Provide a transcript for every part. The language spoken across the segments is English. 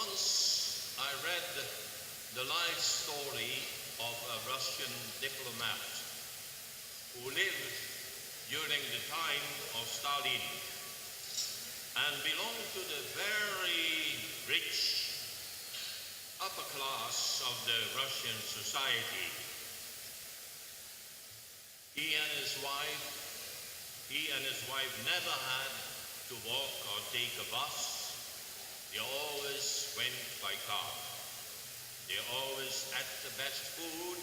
Once I read the life story of a Russian diplomat who lived during the time of Stalin and belonged to the very rich upper class of the Russian society. He and his wife never had to walk or take a bus. They always went by car. They always ate the best food.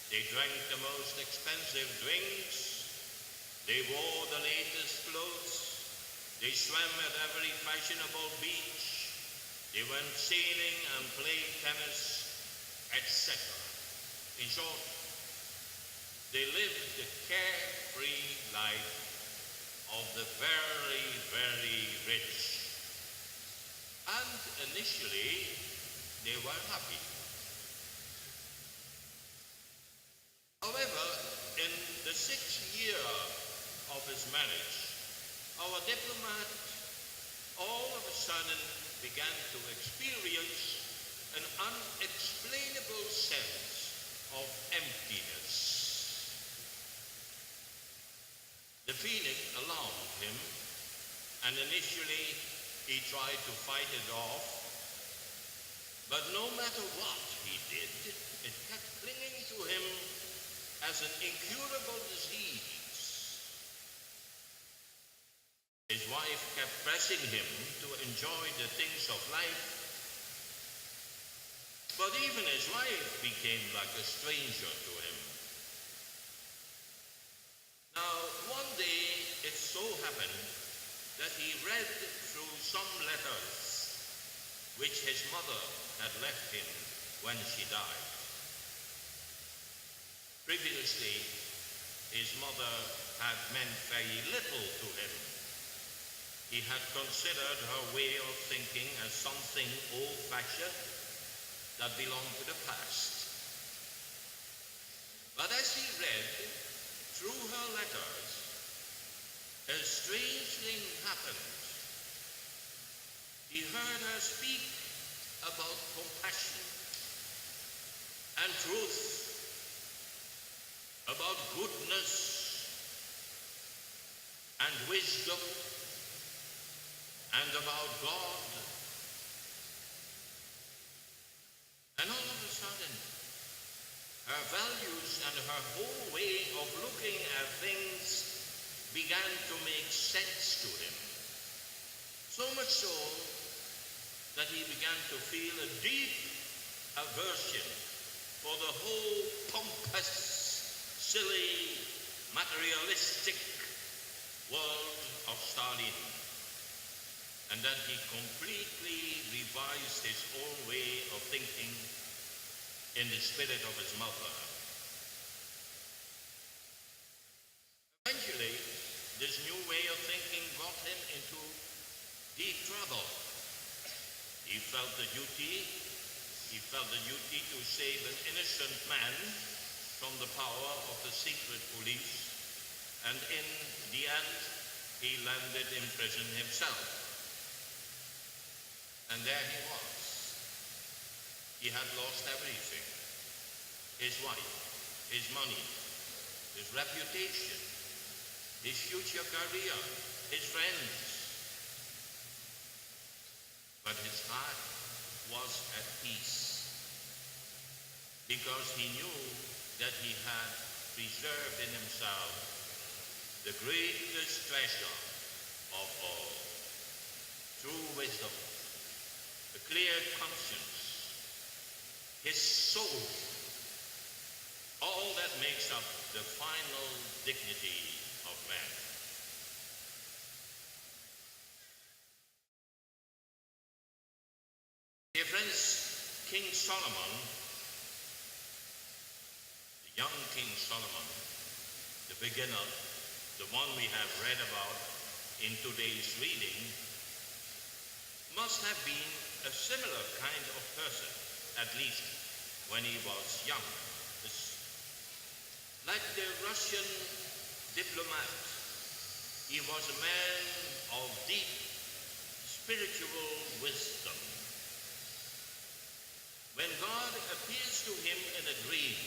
They drank the most expensive drinks. They wore the latest clothes. They swam at every fashionable beach. They went sailing and played tennis, etc. In short, they lived the carefree life of the very, very rich. And initially, they were happy. However, in the 6th year of his marriage, our diplomat all of a sudden began to experience an unexplainable sense of emptiness. The feeling alarmed him, and initially he tried to fight it off, but no matter what he did, it kept clinging to him as an incurable disease. His wife kept pressing him to enjoy the things of life, but even his wife became like a stranger to him. Now, one day it so happened that he read through some letters which his mother had left him when she died. Previously, his mother had meant very little to him. He had considered her way of thinking as something old-fashioned that belonged to the past. But as he read through her letters, a strange thing happened. He heard her speak about compassion and truth, about goodness and wisdom, and about God. And all of a sudden, her values and her whole way of looking at things began to make sense to him. So much so that he began to feel a deep aversion for the whole pompous, silly, materialistic world of Stalin, and that he completely revised his own way of thinking in the spirit of his mother. Eventually, this new way of thinking got him into deep trouble. He felt the duty to save an innocent man from the power of the secret police, and in the end, he landed in prison himself. And there he was. He had lost everything. His wife, his money, his reputation, his future career, his friends. But his heart was at peace, because he knew that he had preserved in himself the greatest treasure of all: true wisdom, a clear conscience, his soul, all that makes up the final dignity of man. Dear friends, King Solomon, the young King Solomon, the beginner, the one we have read about in today's reading, must have been a similar kind of person, at least when he was young. Like the Russian diplomat, he was a man of deep spiritual wisdom, When God appears to him in a dream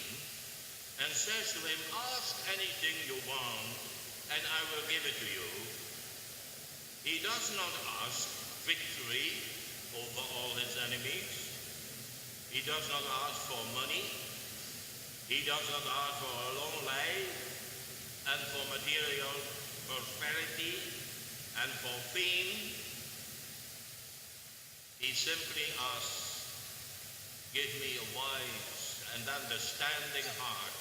and says to him, ask anything you want and I will give it to you, he does not ask victory over all his enemies. He does not ask for money. He does not ask for a long life and for material prosperity and for fame. He simply asks, give me a wise and understanding heart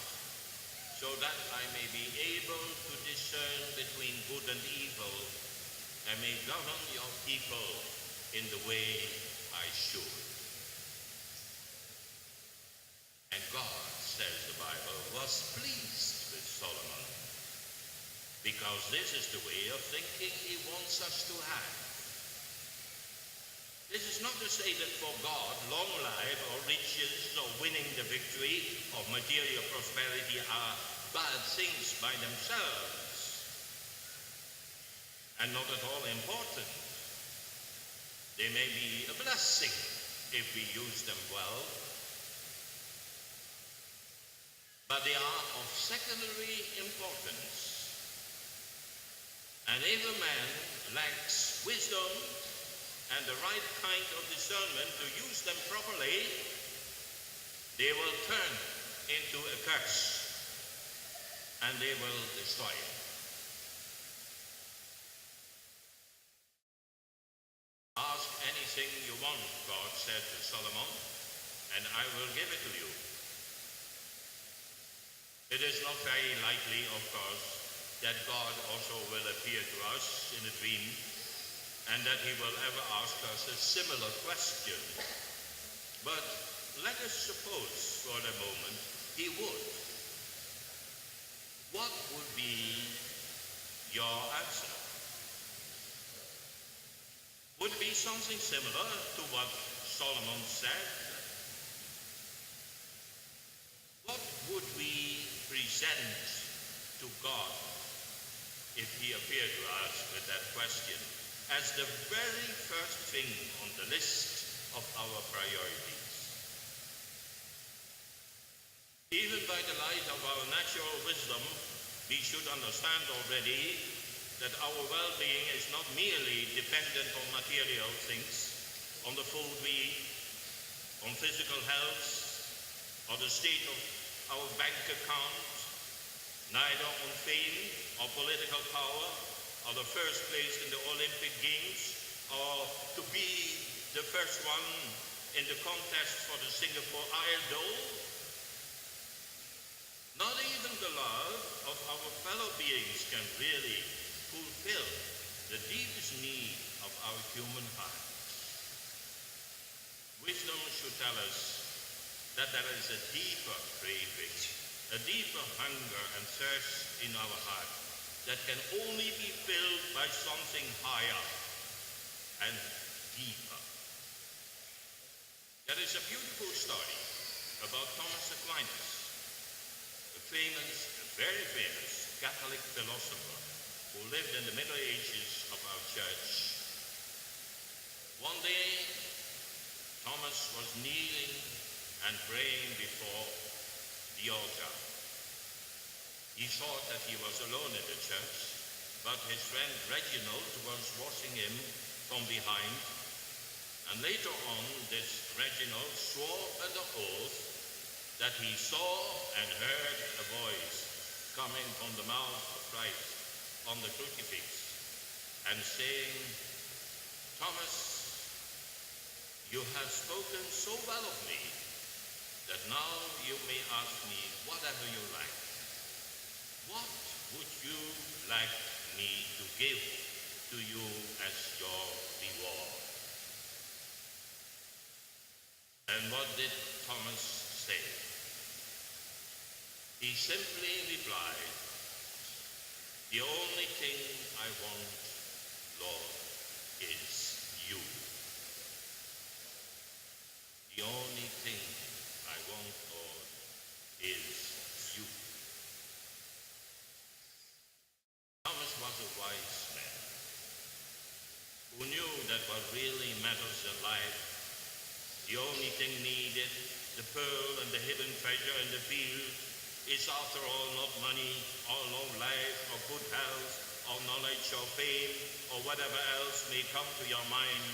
so that I may be able to discern between good and evil and may govern your people in the way I should. And God, says the Bible, was pleased with Solomon because this is the way of thinking he wants us to have. This is not to say that for God, long life or riches or winning the victory or material prosperity are bad things by themselves and not at all important. They may be a blessing if we use them well, but they are of secondary importance. And if a man lacks wisdom and the right kind of discernment to use them properly, they will turn into a curse and they will destroy him. Ask anything you want, God said to Solomon, and I will give it to you. It is not very likely, of course, that God also will appear to us in a dream and that he will ever ask us a similar question. But let us suppose for a moment he would. What would be your answer? Would it be something similar to what Solomon said? What would we present to God if he appeared to us with that question as the very first thing on the list of our priorities? Even by the light of our natural wisdom, we should understand already that our well-being is not merely dependent on material things, on the food we eat, on physical health, or the state of our bank account, neither on fame or political power, or the first place in the Olympic Games, or to be the first one in the contest for the Singapore Idol. Not even the love of our fellow beings can really fulfill the deepest need of our human hearts. Wisdom should tell us that there is a deeper craving, a deeper hunger and thirst in our heart that can only be filled by something higher and deeper. There is a beautiful story about Thomas Aquinas, a very famous Catholic philosopher who lived in the Middle Ages of our church. One day, Thomas was kneeling and praying before the altar. He thought that he was alone in the church, but his friend Reginald was watching him from behind. And later on, this Reginald swore under oath that he saw and heard a voice coming from the mouth of Christ on the crucifix and saying, Thomas, you have spoken so well of me that now you may ask me whatever you like. What would you like me to give to you as your reward? And what did Thomas say? He simply replied, the only thing I want, Lord, is you. The only thing I want, Lord, is you. Thomas was a wise man who knew that what really matters in life The only thing needed, the pearl and the hidden treasure in the field, is after all not money, or long life, or good health, or knowledge, or fame, or whatever else may come to your mind,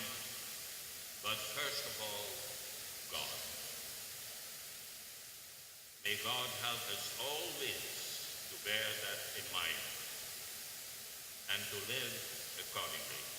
but first of all, God. May God help us always to bear that in mind and to live accordingly.